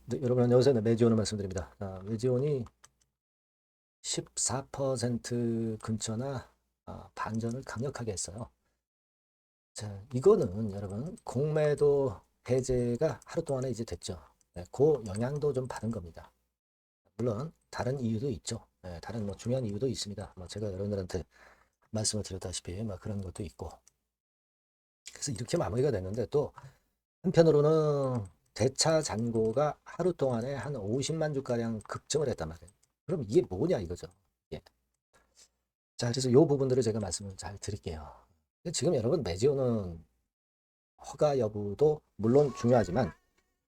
네, 여러분 안녕하세요. 네, 매지온을 말씀드립니다. 매지온이 14% 근처나 반전을 강력하게 했어요. 자, 이거는 여러분 공매도 해제가 하루 동안에 이제 됐죠. 네, 그 영향도 좀 받은 겁니다. 물론 다른 이유도 있죠. 네, 다른 뭐 중요한 이유도 있습니다. 뭐 제가 여러분들한테 말씀을 드렸다시피 뭐 그런 것도 있고. 그래서 이렇게 마무리가 됐는데 또 한편으로는 대차 잔고가 하루 동안에 한 50만 주가량 급증을 했단 말이에요. 그럼 이게 뭐냐 이거죠. 예. 자, 그래서 이 부분들을 제가 말씀을 잘 드릴게요. 지금 여러분 매지오는 허가 여부도 물론 중요하지만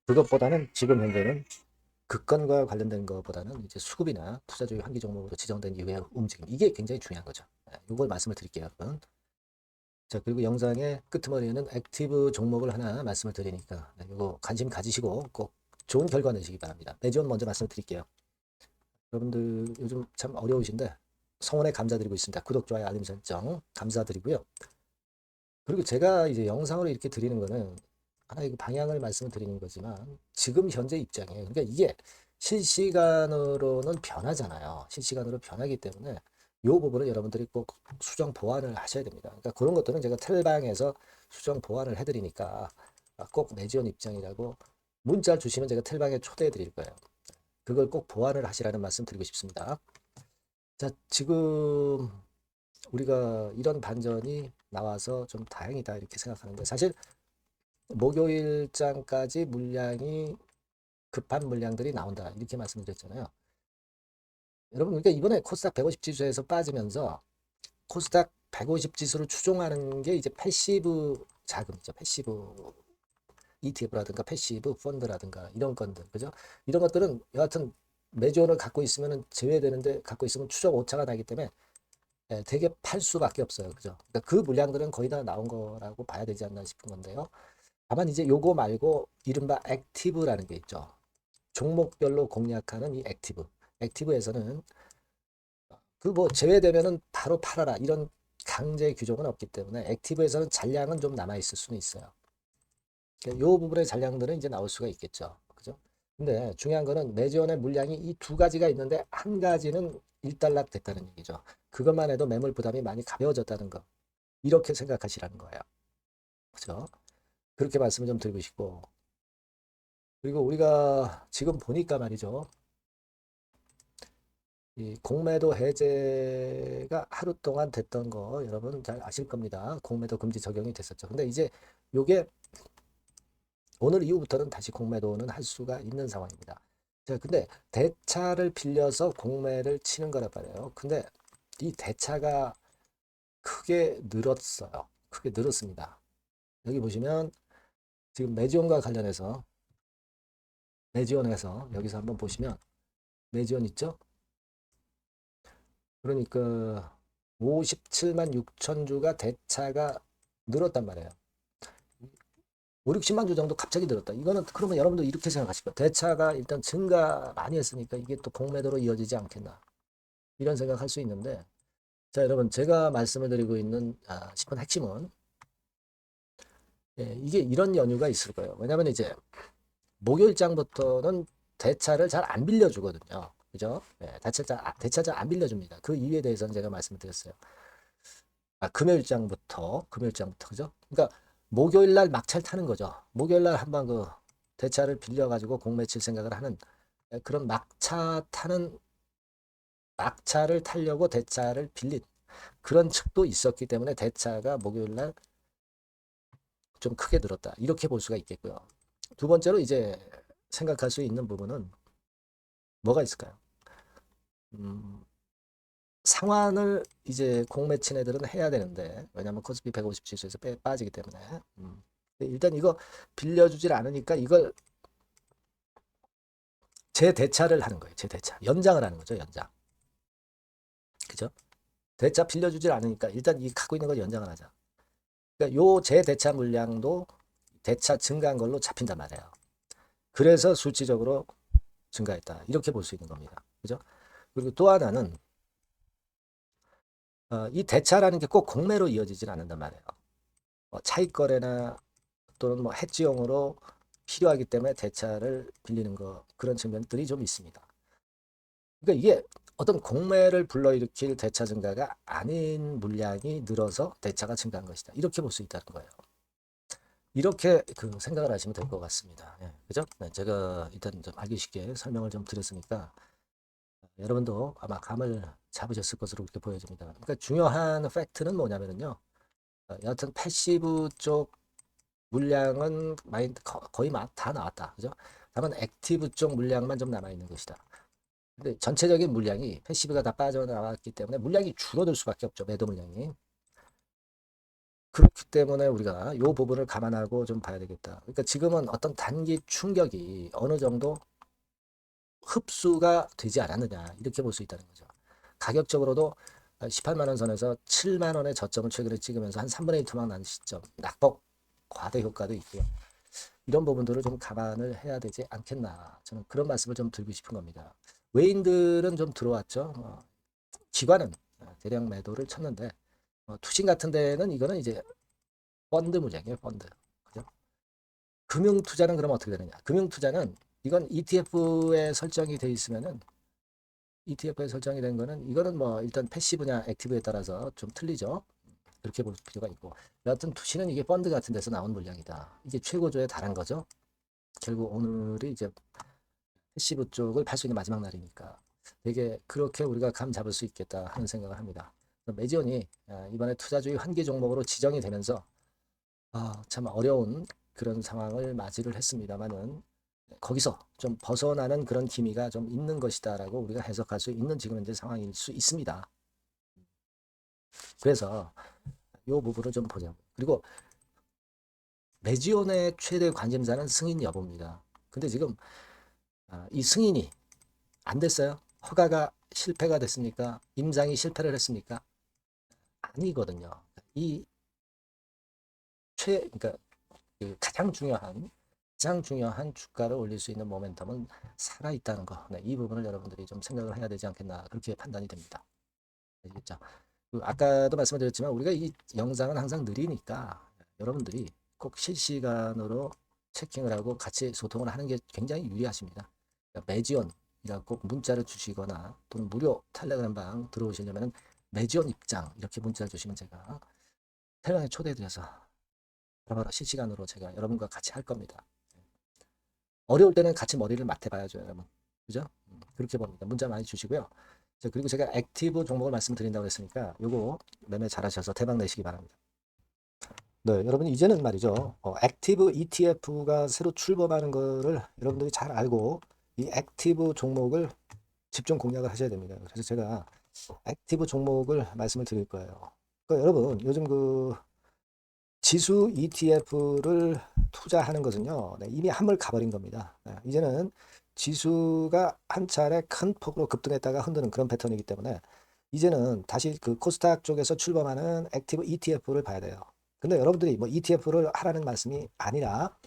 그것보다는 지금 현재는 급건과 관련된 것보다는 이제 수급이나 투자주의 환기 종목으로 지정된 이후의 움직임 이게 굉장히 중요한 거죠. 이걸 말씀을 드릴게요, 여러분. 자, 그리고 영상의 끄트머리에는 액티브 종목을 하나 말씀을 드리니까 이거 관심 가지시고 꼭 좋은 결과 내시기 바랍니다. 매지원 먼저 말씀을 드릴게요. 여러분들 요즘 참 어려우신데 성원에 감사드리고 있습니다. 구독, 좋아요, 알림 설정 감사드리고요. 그리고 제가 이제 영상으로 이렇게 드리는 거는 하나의 그 방향을 말씀을 드리는 거지만 지금 현재 입장이에요. 그러니까 이게 실시간으로는 변하잖아요. 실시간으로 변하기 때문에 이 부분을 여러분들이 꼭 수정 보완을 하셔야 됩니다. 그러니까 그런 것들은 제가 텔방에서 수정 보완을 해드리니까 꼭 매지원 입장이라고 문자를 주시면 제가 텔방에 초대해 드릴 거예요. 그걸 꼭 보완을 하시라는 말씀 드리고 싶습니다. 자, 지금 우리가 이런 반전이 나와서 좀 다행이다 이렇게 생각하는데 사실 목요일장까지 물량이 급한 물량들이 나온다 이렇게 말씀드렸잖아요. 여러분 그러니까 이번에 코스닥 150 지수에서 빠지면서 코스닥 150 지수를 추종하는 게 이제 패시브 자금이죠. 패시브 ETF라든가 패시브 펀드라든가 이런 건들 그죠? 이런 것들은 여하튼 매주를 갖고 있으면 제외되는데 갖고 있으면 추적 오차가 나기 때문에 되게 팔 수밖에 없어요. 그죠? 그러니까 그 물량들은 거의 다 나온 거라고 봐야 되지 않나 싶은 건데요. 다만 이제 요거 말고 이른바 액티브라는 게 있죠. 종목별로 공략하는 이 액티브. 액티브에서는 그 뭐 제외되면은 바로 팔아라 이런 강제 규정은 없기 때문에 액티브에서는 잔량은 좀 남아 있을 수는 있어요. 그러니까 요 부분의 잔량들은 이제 나올 수가 있겠죠. 그죠? 근데 중요한 거는 매지원의 물량이 이 두 가지가 있는데 한 가지는 일단락 됐다는 얘기죠. 그것만 해도 매물 부담이 많이 가벼워졌다는 거. 이렇게 생각하시라는 거예요. 그죠? 그렇게 말씀을 좀 드리고 싶고. 그리고 우리가 지금 보니까 말이죠. 이 공매도 해제가 하루 동안 됐던 거 여러분 잘 아실 겁니다. 공매도 금지 적용이 됐었죠. 근데 이제 요게 오늘 이후부터는 다시 공매도는 할 수가 있는 상황입니다. 자, 근데 대차를 빌려서 공매를 치는 거란 말이에요. 근데 이 대차가 크게 늘었어요. 크게 늘었습니다. 여기 보시면 지금 매지원과 관련해서 매지원에서 여기서 한번 보시면 매지원 있죠? 그러니까 57만 6천 주가 대차가 늘었단 말이에요. 5, 60만 주 정도 갑자기 늘었다. 이거는 그러면 여러분들 이렇게 생각하실 거예요. 대차가 일단 증가 많이 했으니까 이게 또 공매도로 이어지지 않겠나. 이런 생각할 수 있는데 자 여러분 제가 말씀을 드리고 있는 싶은 핵심은 이게 이런 연유가 있을 거예요. 왜냐하면 이제 목요일장부터는 대차를 잘 안 빌려주거든요. 그죠? 대차 잘 안 빌려줍니다. 그 이유에 대해서는 제가 말씀을 드렸어요. 금요일장부터 그죠? 그러니까 목요일 날 막차를 타는 거죠. 목요일 날 한번 그 대차를 빌려 가지고 공매 칠 생각을 하는 그런 막차를 타려고 대차를 빌린 그런 측도 있었기 때문에 대차가 목요일 날 좀 크게 늘었다. 이렇게 볼 수가 있겠고요. 두 번째로 이제 생각할 수 있는 부분은 뭐가 있을까요? 음, 상환을 이제 공매친 애들은 해야 되는데 왜냐하면 코스피 150 지수에서 빠지기 때문에 일단 이거 빌려주질 않으니까 이걸 재대차를 하는 거예요. 재대차 연장을 하는 거죠. 연장 그죠? 대차 빌려주질 않으니까 일단 이 갖고 있는 걸 연장을 하자. 그러니까 요 재대차 물량도 대차 증가한 걸로 잡힌단 말이에요. 그래서 수치적으로 증가했다. 이렇게 볼 수 있는 겁니다. 그죠? 그리고 또 하나는 이 대차라는 게 꼭 공매로 이어지진 않는단 말이에요. 차익 거래나 또는 뭐 해지용으로 필요하기 때문에 대차를 빌리는 거 그런 측면들이 좀 있습니다. 그러니까 이게 어떤 공매를 불러일으킬 대차 증가가 아닌 물량이 늘어서 대차가 증가한 것이다. 이렇게 볼 수 있다는 거예요. 이렇게 그 생각을 하시면 될 것 같습니다. 예, 그죠? 네, 제가 일단 좀 알기 쉽게 설명을 좀 드렸으니까 여러분도 아마 감을 잡으셨을 것으로 그렇게 보여집니다. 그러니까 중요한 팩트는 뭐냐면요. 여하튼 패시브 쪽 물량은 많이 거의 다 나왔다. 그죠? 다만 액티브 쪽 물량만 좀 남아 있는 것이다. 근데 전체적인 물량이 패시브가 다 빠져나왔기 때문에 물량이 줄어들 수밖에 없죠. 매도 물량이. 그렇기 때문에 우리가 이 부분을 감안하고 좀 봐야 되겠다. 그러니까 지금은 어떤 단기 충격이 어느 정도 흡수가 되지 않았느냐 이렇게 볼 수 있다는 거죠. 가격적으로도 18만 원 선에서 7만 원의 저점을 최근에 찍으면서 한 3분의 1 토막 난 시점, 낙폭 과대 효과도 있고요. 이런 부분들을 좀 감안을 해야 되지 않겠나. 저는 그런 말씀을 좀 드리고 싶은 겁니다. 외인들은 좀 들어왔죠. 기관은 대량 매도를 쳤는데 투신 같은 데는 이거는 이제 펀드 물량이에요. 펀드. 그죠? 금융 투자는 그럼 어떻게 되느냐? 금융 투자는 이건 ETF에 설정이 돼 있으면은 ETF에 설정이 된 거는 이거는 뭐 일단 패시브냐 액티브에 따라서 좀 틀리죠. 그렇게 볼 필요가 있고 여하튼 투시는 이게 펀드 같은 데서 나온 물량이다. 이게 최고조에 달한 거죠. 결국 오늘이 이제 패시브 쪽을 팔 수 있는 마지막 날이니까 되게 그렇게 우리가 감 잡을 수 있겠다 하는 생각을 합니다. 매지온이 이번에 투자주의 환기 종목으로 지정이 되면서 참 어려운 그런 상황을 맞이를 했습니다만은 거기서 좀 벗어나는 그런 기미가 좀 있는 것이다라고 우리가 해석할 수 있는 지금 현재 상황일 수 있습니다. 그래서 이 부분을 좀 보자고. 그리고 매지온의 최대 관심사는 승인 여부입니다. 근데 지금 이 승인이 안 됐어요. 허가가 실패가 됐습니까? 임상이 실패를 했습니까? 아니거든요. 이 그러니까 그 가장 중요한 주가를 올릴 수 있는 모멘텀은 살아 있다는 거. 네, 이 부분을 여러분들이 좀 생각을 해야 되지 않겠나 그렇게 판단이 됩니다. 아시겠죠? 아까도 말씀드렸지만 우리가 이 영상은 항상 느리니까 여러분들이 꼭 실시간으로 체킹을 하고 같이 소통을 하는 게 굉장히 유리하십니다. 그러니까 매지원이라고 꼭 문자를 주시거나 또는 무료 텔레그램 방 들어오시려면 매지원 입장 이렇게 문자를 주시면 제가 텔레그램에 초대해드려서 바로 실시간으로 제가 여러분과 같이 할 겁니다. 어려울 때는 같이 머리를 맞대봐야죠, 여러분. 그죠? 그렇게 봅니다. 문자 많이 주시고요. 그리고 제가 액티브 종목을 말씀드린다고 했으니까 요거 매매 잘하셔서 대박 내시기 바랍니다. 네, 여러분 이제는 말이죠. 액티브 ETF가 새로 출범하는 거를 여러분들이 잘 알고 이 액티브 종목을 집중 공략을 하셔야 됩니다. 그래서 제가 액티브 종목을 말씀을 드릴 거예요. 그러니까 여러분 요즘 그 지수 ETF를 투자하는 것은요, 네, 이미 한물 가버린 겁니다. 네, 이제는 지수가 한 차례 큰 폭으로 급등했다가 흔드는 그런 패턴이기 때문에 이제는 다시 그 코스닥 쪽에서 출범하는 액티브 ETF를 봐야 돼요. 근데 여러분들이 뭐 ETF를 하라는 말씀이 아니라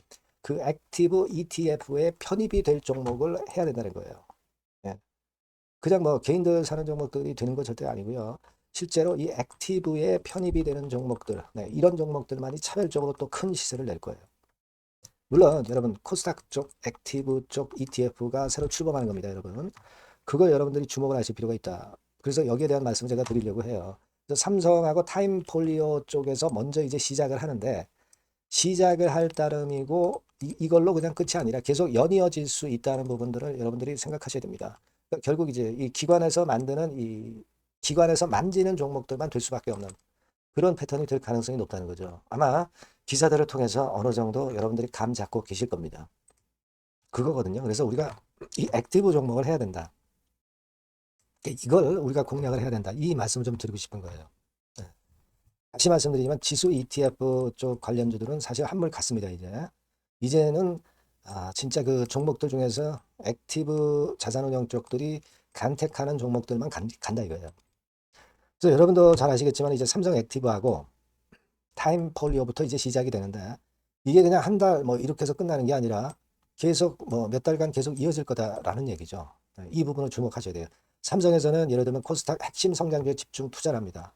그 액티브 ETF에 편입이 될 종목을 해야 된다는 거예요. 네. 그냥 뭐 개인들 사는 종목들이 되는 건 절대 아니고요. 실제로 이 액티브에 편입이 되는 종목들, 네, 이런 종목들만이 차별적으로 또 큰 시세를 낼 거예요. 물론 여러분 코스닥 쪽 액티브 쪽 ETF가 새로 출범하는 겁니다, 여러분. 그걸 여러분들이 주목을 하실 필요가 있다. 그래서 여기에 대한 말씀을 제가 드리려고 해요. 그래서 삼성하고 타임폴리오 쪽에서 먼저 이제 시작을 하는데 시작을 할 따름이고 이걸로 그냥 끝이 아니라 계속 연이어질 수 있다는 부분들을 여러분들이 생각하셔야 됩니다. 그러니까 결국 이제 이 기관에서 만드는 이 기관에서 만지는 종목들만 될 수밖에 없는 그런 패턴이 될 가능성이 높다는 거죠. 아마 기사들을 통해서 어느 정도 여러분들이 감 잡고 계실 겁니다. 그거거든요. 그래서 우리가 이 액티브 종목을 해야 된다. 이걸 우리가 공략을 해야 된다. 이 말씀을 좀 드리고 싶은 거예요. 네. 다시 말씀드리지만 지수 ETF 쪽 관련주들은 사실 한물 갔습니다. 이제는 진짜 그 종목들 중에서 액티브 자산운용 쪽들이 간택하는 종목들만 간다 이거예요. 그래서 여러분도 잘 아시겠지만 이제 삼성 액티브하고 타임폴리오부터 이제 시작이 되는데 이게 그냥 한 달 뭐 이렇게 해서 끝나는 게 아니라 계속 뭐 몇 달간 계속 이어질 거다라는 얘기죠. 이 부분을 주목하셔야 돼요. 삼성에서는 예를 들면 코스닥 핵심 성장주에 집중 투자를 합니다.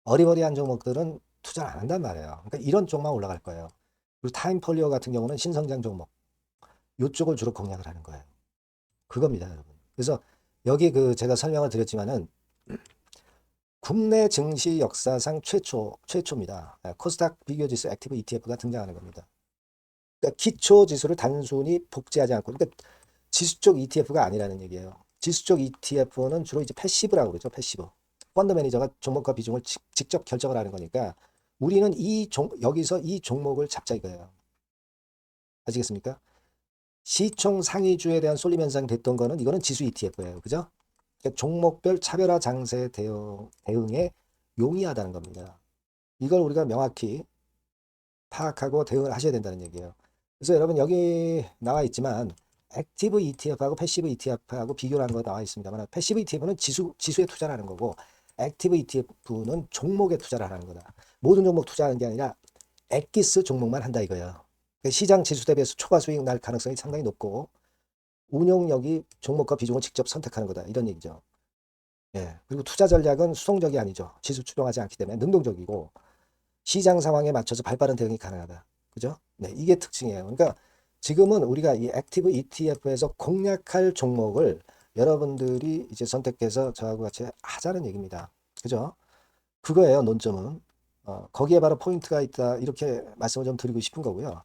어리버리한 종목들은 투자를 안 한단 말이에요. 그러니까 이런 쪽만 올라갈 거예요. 그리고 타임폴리오 같은 경우는 신성장 종목. 이쪽을 주로 공략을 하는 거예요. 그겁니다, 여러분. 그래서 여기 그 제가 설명을 드렸지만은 국내 증시 역사상 최초입니다. 코스닥 비교지수 액티브 ETF가 등장하는 겁니다. 그러니까 기초 지수를 단순히 복제하지 않고, 그러니까 지수 쪽 ETF가 아니라는 얘기예요. 지수 쪽 ETF는 주로 이제 패시브라고 그러죠. 패시브. 펀드 매니저가 종목과 비중을 직접 결정을 하는 거니까 우리는 여기서 이 종목을 잡자 이거예요. 아시겠습니까? 시총 상위주에 대한 쏠림 현상이 됐던 거는 이거는 지수 ETF예요. 그죠? 그러니까 종목별 차별화 장세 대응에 용이하다는 겁니다. 이걸 우리가 명확히 파악하고 대응을 하셔야 된다는 얘기예요. 그래서 여러분 여기 나와 있지만 액티브 ETF하고 패시브 ETF하고 비교를 한 거 나와 있습니다만 패시브 ETF는 지수에 투자를 하는 거고 액티브 ETF는 종목에 투자를 하는 거다. 모든 종목 투자하는 게 아니라 엑기스 종목만 한다 이거예요. 그러니까 시장 지수 대비해서 초과 수익 날 가능성이 상당히 높고 운용력이 종목과 비중을 직접 선택하는 거다 이런 얘기죠. 예. 그리고 투자 전략은 수동적이 아니죠. 지수 추종하지 않기 때문에 능동적이고 시장 상황에 맞춰서 발빠른 대응이 가능하다. 그죠? 네, 이게 특징이에요. 그러니까 지금은 우리가 이 액티브 ETF에서 공략할 종목을 여러분들이 이제 선택해서 저하고 같이 하자는 얘기입니다. 그죠? 그거예요, 논점은. 거기에 바로 포인트가 있다. 이렇게 말씀을 좀 드리고 싶은 거고요.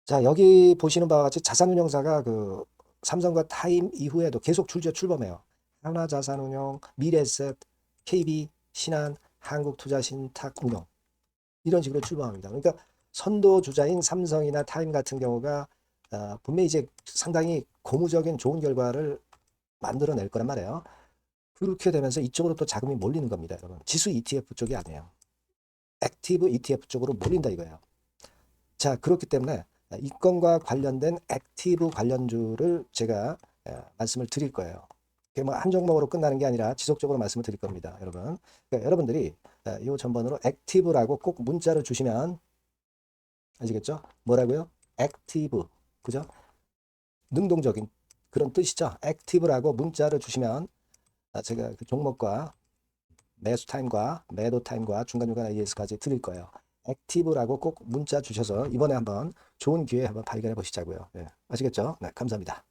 자, 여기 보시는 바와 같이 자산운용사가 그 삼성과 타임 이후에도 계속 출범해요. 하나자산운용, 미래에셋, KB, 신한, 한국투자신탁운용 이런 식으로 출범합니다. 그러니까 선도 주자인 삼성이나 타임 같은 경우가 분명히 이제 상당히 고무적인 좋은 결과를 만들어낼 거란 말이에요. 그렇게 되면서 이쪽으로 또 자금이 몰리는 겁니다, 여러분. 지수 ETF 쪽이 아니에요. 액티브 ETF 쪽으로 몰린다 이거예요. 자, 그렇기 때문에 이 건과 관련된 액티브 관련주를 제가 말씀을 드릴 거예요. 뭐 한 종목으로 끝나는 게 아니라 지속적으로 말씀을 드릴 겁니다, 여러분. 그러니까 여러분들이 이 전번으로 액티브라고 꼭 문자를 주시면 아시겠죠? 뭐라고요? 액티브, 그죠? 능동적인 그런 뜻이죠. 액티브라고 문자를 주시면 제가 그 종목과 매수 타임과 매도 타임과 중간중간 AS까지 드릴 거예요. 액티브라고 꼭 문자 주셔서 이번에 한번 좋은 기회 한번 발견해 보시자고요. 네, 아시겠죠? 네, 감사합니다.